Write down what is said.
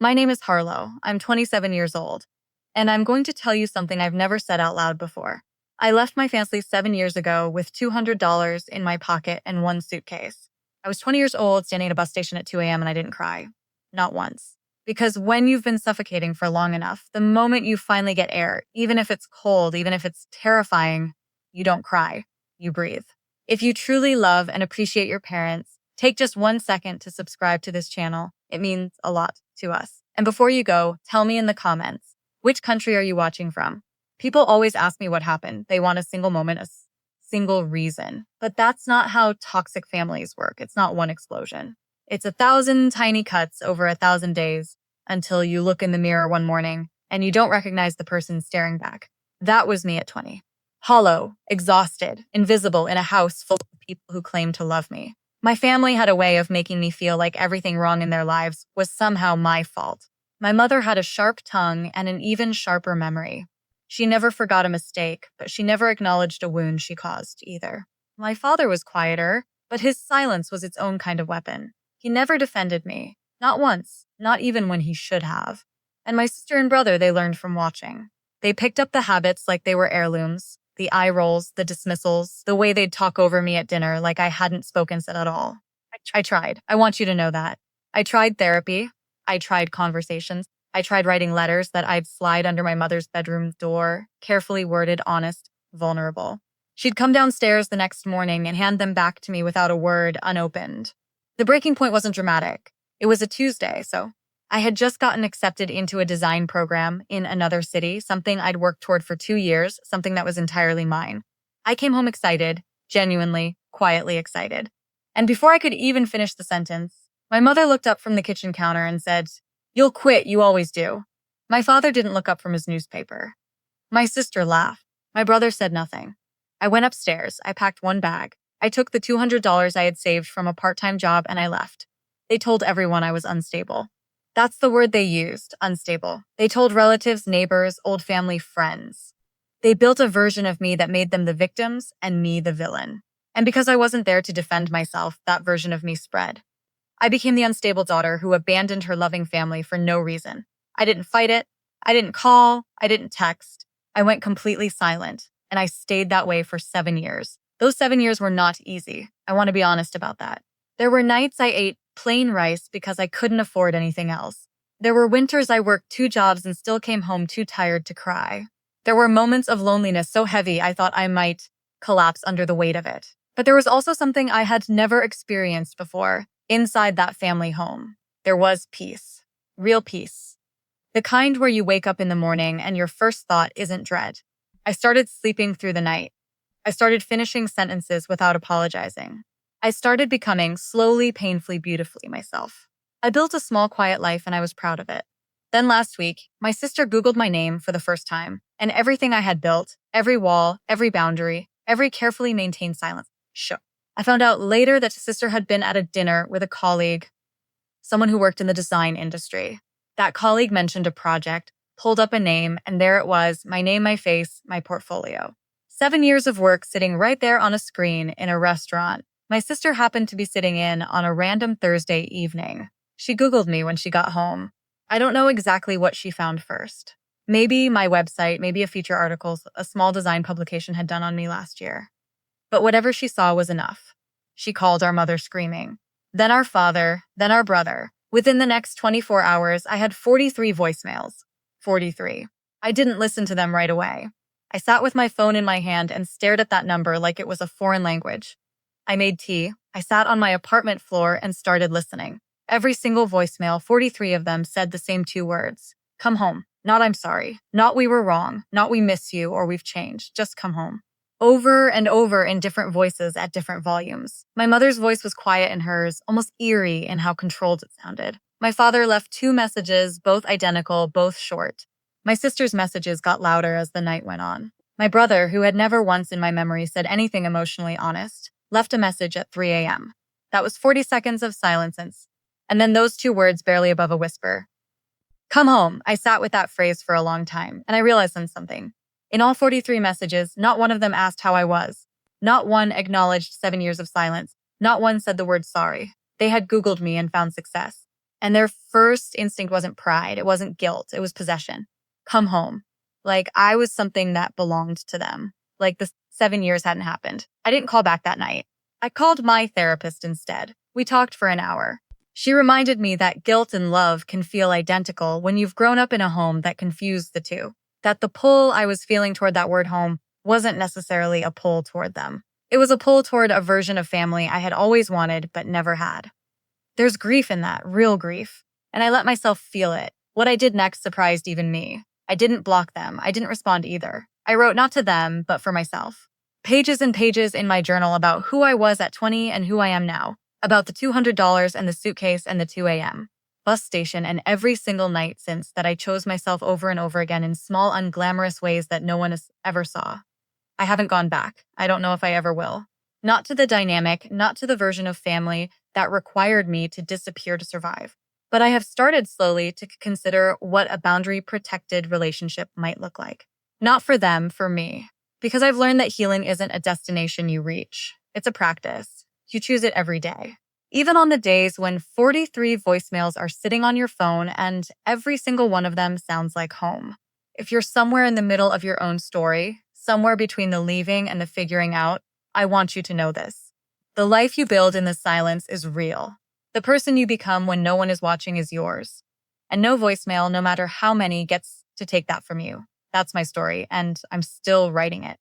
My name is Harlow. I'm 27 years old, and I'm going to tell you something I've never said out loud before. I left my family 7 years ago with $200 in my pocket and one suitcase. I was 20 years old, standing at a bus station at 2 a.m., and I didn't cry. Not once. Because when you've been suffocating for long enough, the moment you finally get air, even if it's cold, even if it's terrifying, you don't cry. You breathe. If you truly love and appreciate your parents, take just 1 second to subscribe to this channel. It means a lot to us. And before you go, tell me in the comments, which country are you watching from? People always ask me what happened. They want a single moment, single reason. But that's not how toxic families work. It's not one explosion. It's 1,000 tiny cuts over 1,000 days until you look in the mirror one morning and you don't recognize the person staring back. That was me at 20. Hollow, exhausted, invisible in a house full of people who claimed to love me. My family had a way of making me feel like everything wrong in their lives was somehow my fault. My mother had a sharp tongue and an even sharper memory. She never forgot a mistake, but she never acknowledged a wound she caused either. My father was quieter, but his silence was its own kind of weapon. He never defended me. Not once, not even when he should have. And my sister and brother, they learned from watching. They picked up the habits like they were heirlooms. The eye rolls, the dismissals, the way they'd talk over me at dinner like I hadn't spoken at all. I tried. I want you to know that. I tried therapy. I tried conversations. I tried writing letters that I'd slide under my mother's bedroom door, carefully worded, honest, vulnerable. She'd come downstairs the next morning and hand them back to me without a word, unopened. The breaking point wasn't dramatic. It was a Tuesday, so I had just gotten accepted into a design program in another city, something I'd worked toward for 2 years, something that was entirely mine. I came home excited, genuinely, quietly excited. And before I could even finish the sentence, my mother looked up from the kitchen counter and said, "You'll quit, you always do." My father didn't look up from his newspaper. My sister laughed. My brother said nothing. I went upstairs. I packed one bag. I took the $200 I had saved from a part-time job and I left. They told everyone I was unstable. That's the word they used, unstable. They told relatives, neighbors, old family, friends. They built a version of me that made them the victims and me the villain. And because I wasn't there to defend myself, that version of me spread. I became the unstable daughter who abandoned her loving family for no reason. I didn't fight it. I didn't call. I didn't text. I went completely silent, and I stayed that way for 7 years. Those 7 years were not easy. I want to be honest about that. There were nights I ate plain rice because I couldn't afford anything else. There were winters I worked 2 jobs and still came home too tired to cry. There were moments of loneliness so heavy I thought I might collapse under the weight of it. But there was also something I had never experienced before. Inside that family home, there was peace. Real peace. The kind where you wake up in the morning and your first thought isn't dread. I started sleeping through the night. I started finishing sentences without apologizing. I started becoming slowly, painfully, beautifully myself. I built a small, quiet life and I was proud of it. Then last week, my sister Googled my name for the first time, and everything I had built, every wall, every boundary, every carefully maintained silence, shook. I found out later that sister had been at a dinner with a colleague, someone who worked in the design industry. That colleague mentioned a project, pulled up a name, and there it was, my name, my face, my portfolio. 7 years of work sitting right there on a screen in a restaurant. My sister happened to be sitting in on a random Thursday evening. She Googled me when she got home. I don't know exactly what she found first. Maybe my website, maybe a feature article a small design publication had done on me last year. But whatever she saw was enough. She called our mother screaming. Then our father, then our brother. Within the next 24 hours, I had 43 voicemails. 43. I didn't listen to them right away. I sat with my phone in my hand and stared at that number like it was a foreign language. I made tea. I sat on my apartment floor and started listening. Every single voicemail, 43 of them, said the same 2 words. Come home. Not I'm sorry. Not we were wrong. Not we miss you or we've changed. Just come home. Over and over in different voices at different volumes. My mother's voice was quiet in hers, almost eerie in how controlled it sounded. My father left 2 messages, both identical, both short. My sister's messages got louder as the night went on. My brother, who had never once in my memory said anything emotionally honest, left a message at 3 a.m. That was 40 seconds of silence, and then those 2 words barely above a whisper. Come home. I sat with that phrase for a long time, and I realized something. In all 43 messages, not one of them asked how I was. Not one acknowledged 7 years of silence. Not one said the word sorry. They had Googled me and found success. And their first instinct wasn't pride, it wasn't guilt, it was possession. Come home. Like I was something that belonged to them. Like the 7 years hadn't happened. I didn't call back that night. I called my therapist instead. We talked for an hour. She reminded me that guilt and love can feel identical when you've grown up in a home that confused the two. That the pull I was feeling toward that word home wasn't necessarily a pull toward them. It was a pull toward a version of family I had always wanted but never had. There's grief in that, real grief. And I let myself feel it. What I did next surprised even me. I didn't block them. I didn't respond either. I wrote not to them, but for myself. Pages and pages in my journal about who I was at 20 and who I am now. About the $200 and the suitcase and the 2 a.m. bus station and every single night since that I chose myself over and over again in small, unglamorous ways that no one ever saw. I haven't gone back. I don't know if I ever will. Not to the dynamic, not to the version of family that required me to disappear to survive. But I have started slowly to consider what a boundary-protected relationship might look like. Not for them, for me. Because I've learned that healing isn't a destination you reach. It's a practice. You choose it every day. Even on the days when 43 voicemails are sitting on your phone and every single one of them sounds like home. If you're somewhere in the middle of your own story, somewhere between the leaving and the figuring out, I want you to know this. The life you build in the silence is real. The person you become when no one is watching is yours. And no voicemail, no matter how many, gets to take that from you. That's my story, and I'm still writing it.